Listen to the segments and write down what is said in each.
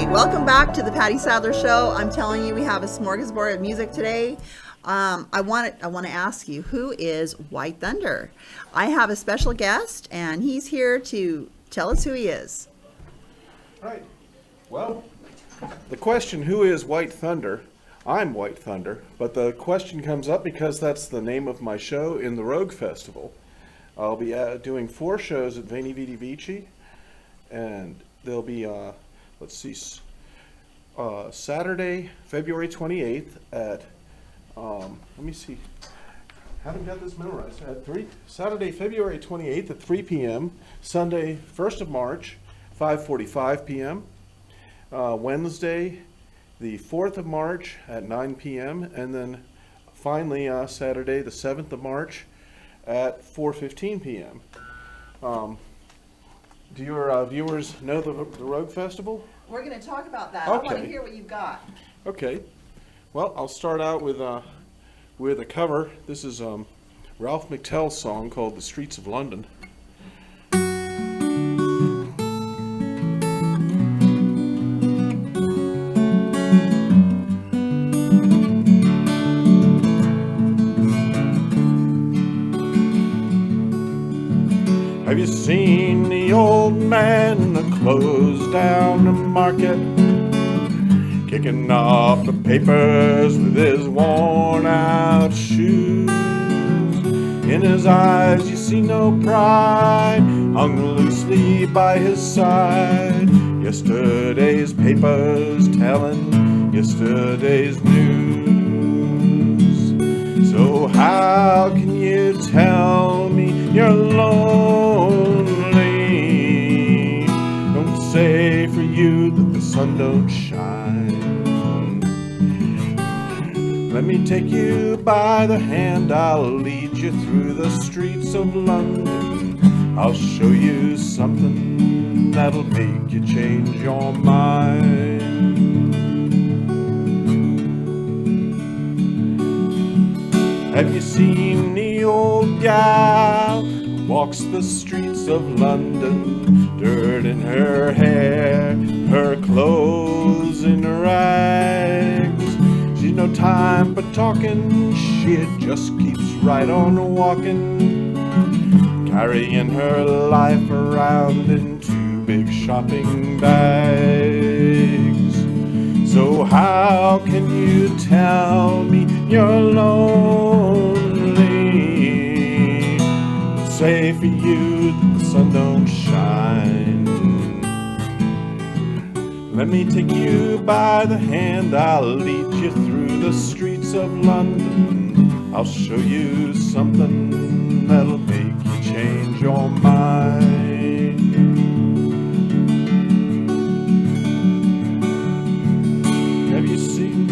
Welcome back to the Pattie Sadler Show. I'm telling you, we have a smorgasbord of music today. I want to ask you, who is White Thunder? I have a special guest, and he's here to tell us who he is. Right. Well, the question, who is White Thunder? I'm White Thunder, but the question comes up because that's the name of my show in the Rogue Festival. I'll be doing 4 shows at Veni Vidi Vici, and they'll be, Saturday, February 28th at, let me see, haven't got this memorized, Saturday, February 28th at 3 p.m., Sunday, 1st of March, 5:45 p.m., Wednesday, the 4th of March at 9 p.m., and then finally Saturday, the 7th of March at 4:15 p.m. Do your viewers know the Rogue Festival? We're going to talk about that. Okay. I want to hear what you've got. Okay. Well, I'll start out with a cover. This is Ralph McTell's song called "The Streets of London." Have you seen the old man in the closed down market, kicking off the papers with his worn out shoes? In his eyes you see no pride, hung loosely by his side. Yesterday's papers telling yesterday's news. So how can you tell me you're lonely? Don't say for you that the sun don't shine. Let me take you by the hand, I'll lead you through the streets of London. I'll show you something that'll make you change your mind. Have you seen the old gal who walks the streets of London? Dirt in her hair, her clothes in rags. She's no time for talking, she just keeps right on walking, carrying her life around in 2 big shopping bags. So how can you tell me you're lonely? Say for you that the sun don't shine. Let me take you by the hand, I'll lead you through the streets of London. I'll show you something that'll make you change your mind. Have you seen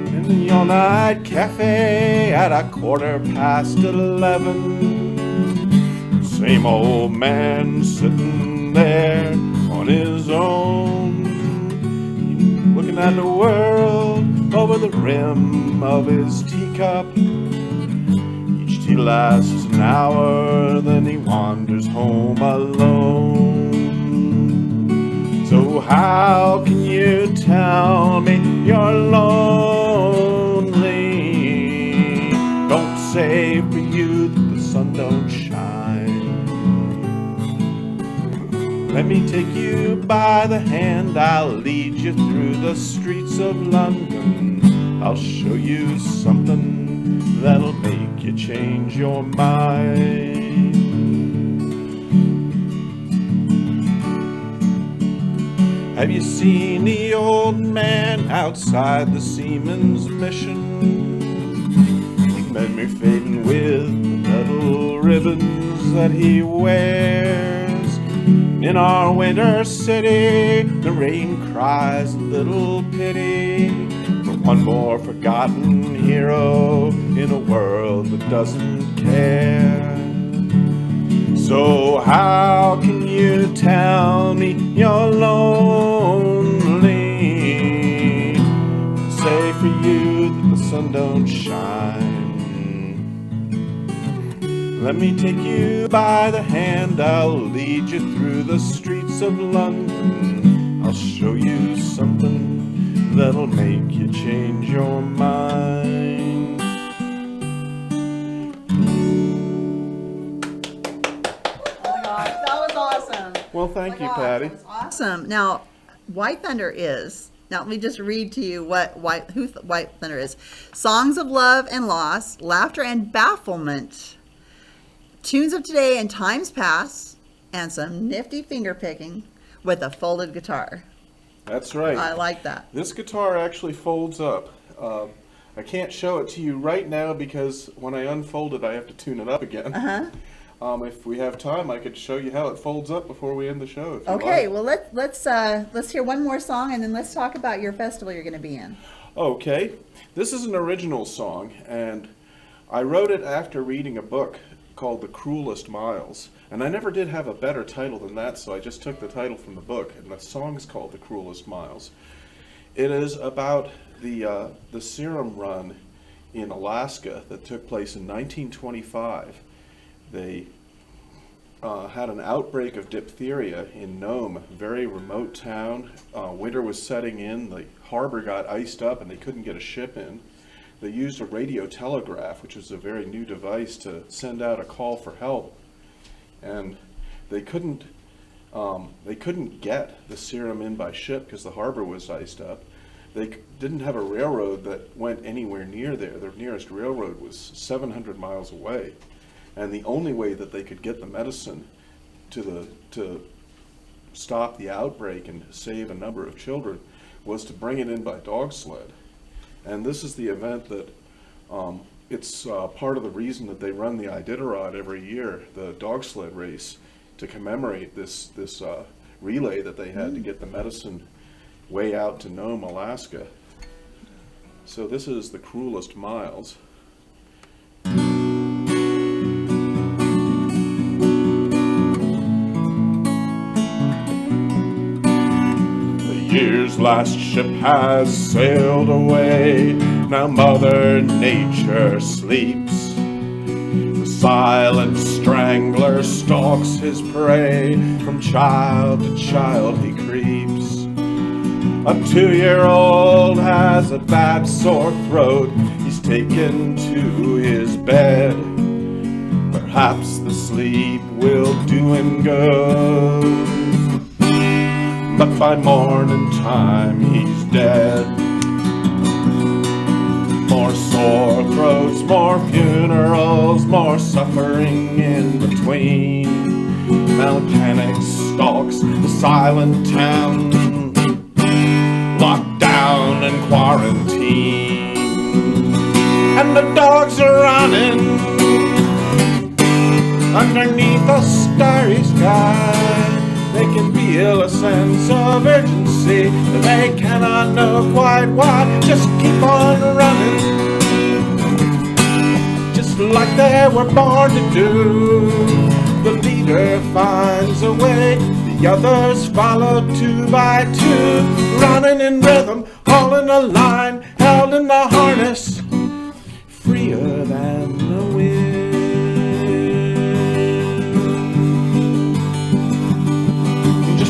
in the all-night cafe at 11:15? Same old man sitting there on his own, looking at the world over the rim of his teacup. Each tea lasts an hour, then he wanders home alone. So how can you tell me you're lonely? Don't say for you that the sun don't shine. Let me take you by the hand, I'll lead you through the streets of London. I'll show you something that'll make you change your mind. Have you seen the old man outside the Seaman's Mission? Memory fading with the metal ribbons that he wears. In our winter city, the rain cries a little pity for one more forgotten hero in a world that doesn't care. So how can you tell me you're lonely? Say for you that the sun don't shine. Let me take you by the hand, I'll lead you through the streets of London. I'll show you something that'll make you change your mind. Oh my gosh, that was awesome. Well, thank you, Gosh, Pattie. that was awesome. Now, White Thunder is. Now, let me just read to you who White Thunder is. Songs of love and loss, laughter and bafflement, tunes of today and times past, and some nifty finger picking with a folded guitar. That's right. I like that. This guitar actually folds up. I can't show it to you right now because when I unfold it, I have to tune it up again. Uh-huh. If we have time, I could show you how it folds up before we end the show. If you Okay, like. well let's hear one more song and then let's talk about your festival you're going to be in. Okay, this is an original song, and I wrote it after reading a book called The Cruelest Miles, and I never did have a better title than that, so I just took the title from the book, and the song is called The Cruelest Miles. It is about the serum run in Alaska that took place in 1925. They had an outbreak of diphtheria in Nome, a very remote town. Winter was setting in, the harbor got iced up and they couldn't get a ship in. They used a radio telegraph, which was a very new device, to send out a call for help. And they couldn't get the serum in by ship because the harbor was iced up. They didn't have a railroad that went anywhere near there. Their nearest railroad was 700 miles away. And the only way that they could get the medicine to stop the outbreak and save a number of children was to bring it in by dog sled. And this is the event that it's part of the reason that they run the Iditarod every year, the dog sled race, to commemorate this relay that they had to get the medicine way out to Nome, Alaska. So this is The Cruelest Miles. Year's last ship has sailed away, now Mother Nature sleeps. The silent strangler stalks his prey, from child to child he creeps. A 2-year-old has a bad sore throat, he's taken to his bed. Perhaps the sleep will do him good, but by morning time he's dead. More sore throats, more funerals, more suffering in between. Now panic stalks the silent town, locked down and quarantined. And the dogs are running underneath a starry sky. They can feel a sense of urgency, they cannot know quite why. Just keep on running, just like they were born to do. The leader finds a way, the others follow 2 by 2. Running in rhythm, all in a line, held in the harness, freer than the wind.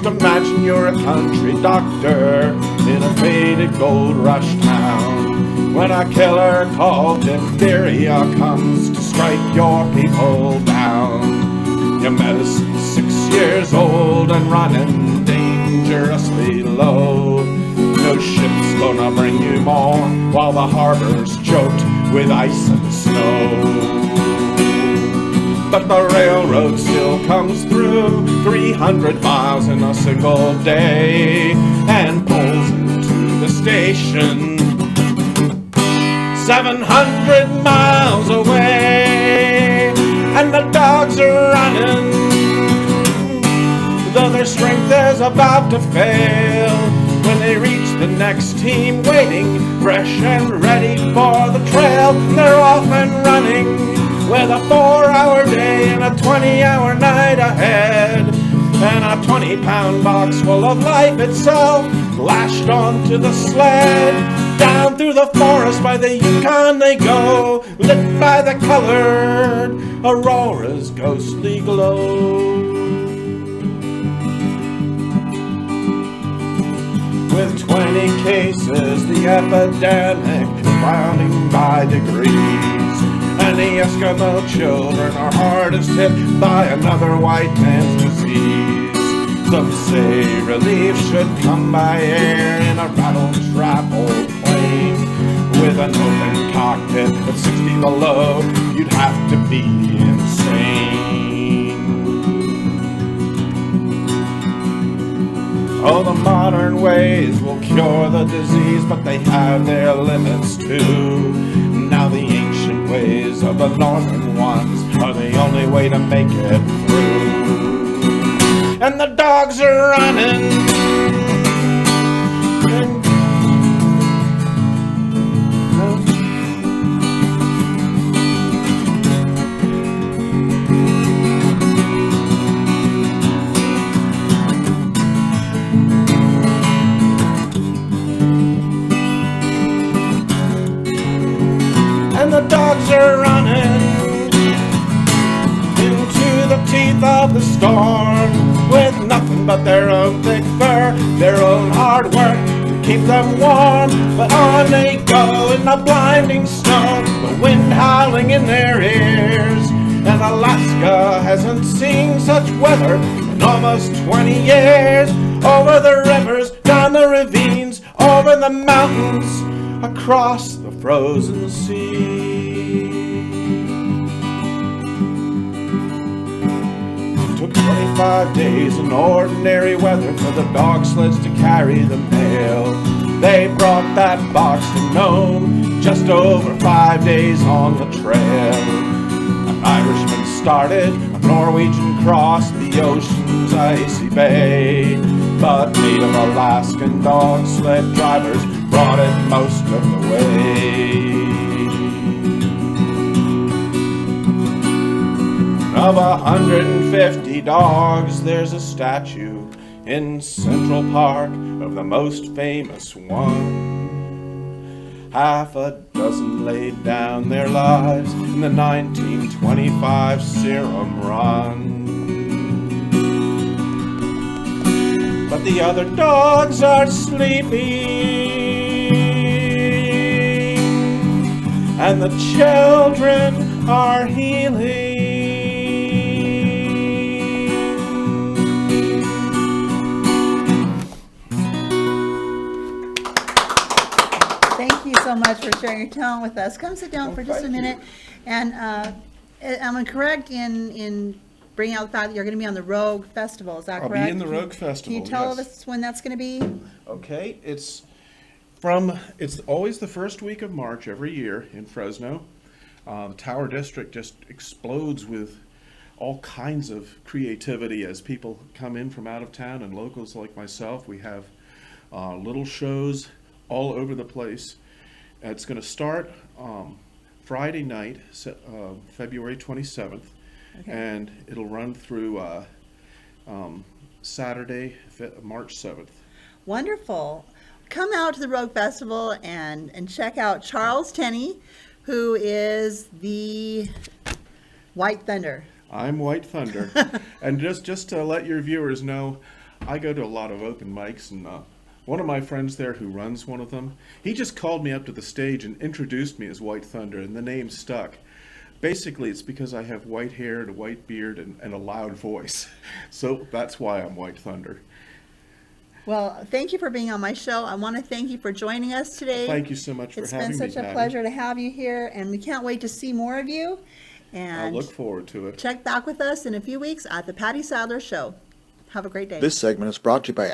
Imagine you're a country doctor in a faded gold rush town, when a killer called diphtheria comes to strike your people down. Your medicine's 6 years old and running dangerously low. No ship's gonna bring you more while the harbor's choked with ice and snow. But the railroad still comes through 300 miles in a single day and pulls into the station 700 miles away. And the dogs are running, though their strength is about to fail. When they reach the next team waiting, fresh and ready for the trail, they're off and running with a 4-hour day and a 20-hour night ahead, and a 20-pound box full of life itself lashed onto the sled. Down through the forest by the Yukon they go, lit by the colored aurora's ghostly glow. With 20 cases, the epidemic is rounding by degrees. And the Eskimo children are hardest hit by another white man's disease. Some say relief should come by air in a rattle-trap old plane. With an open cockpit at 60 below, you'd have to be insane. Oh, the modern ways will cure the disease, but they have their limits too. Now the ancient ways of the northern ones are the only way to make it through. And the dogs are running. And the dogs are running into the teeth of the storm, with nothing but their own thick fur, their own hard work to keep them warm. But on they go in the blinding snow, the wind howling in their ears. And Alaska hasn't seen such weather in almost 20 years. Over the rivers, down the ravines, over the mountains, across the frozen sea. Took 25 days in ordinary weather for the dog sleds to carry the mail. They brought that box to Nome, just over 5 days on the trail. An Irishman started, a Norwegian crossed the ocean's icy bay. But native Alaskan dog sled drivers brought it most of the way. Of 150 dogs, there's a statue in Central Park of the most famous one. Half a dozen laid down their lives in the 1925 Serum Run. But the other dogs are sleeping, and the children are healing. Thank you so much for sharing your talent with us. Come sit down for just a thank you. minute. And I'm correct in bringing out the fact that you're going to be on the Rogue Festival. Is that I'll correct? be in the Rogue Festival, Can you tell yes. us when that's going to be? Okay, it's always the first week of March every year in Fresno. The Tower District just explodes with all kinds of creativity as people come in from out of town, and locals like myself. We have little shows all over the place. It's going to start Friday night, February 27th, Okay. and it'll run through Saturday, March 7th. Wonderful. Come out to the Rogue Festival and check out Charles Tenney, who is the White Thunder. I'm White Thunder. And just to let your viewers know, I go to a lot of open mics, and one of my friends there who runs one of them, he just called me up to the stage and introduced me as White Thunder, and the name stuck. Basically, it's because I have white hair and a white beard and a loud voice. So that's why I'm White Thunder. Well, thank you for being on my show. I want to thank you for joining us today. Thank you so much for having me, It's been such a Pattie. pleasure to have you here, and we can't wait to see more of you. I'll And look forward to it. check back with us in a few weeks at the Pattie Sadler Show. Have a great day. This segment is brought to you by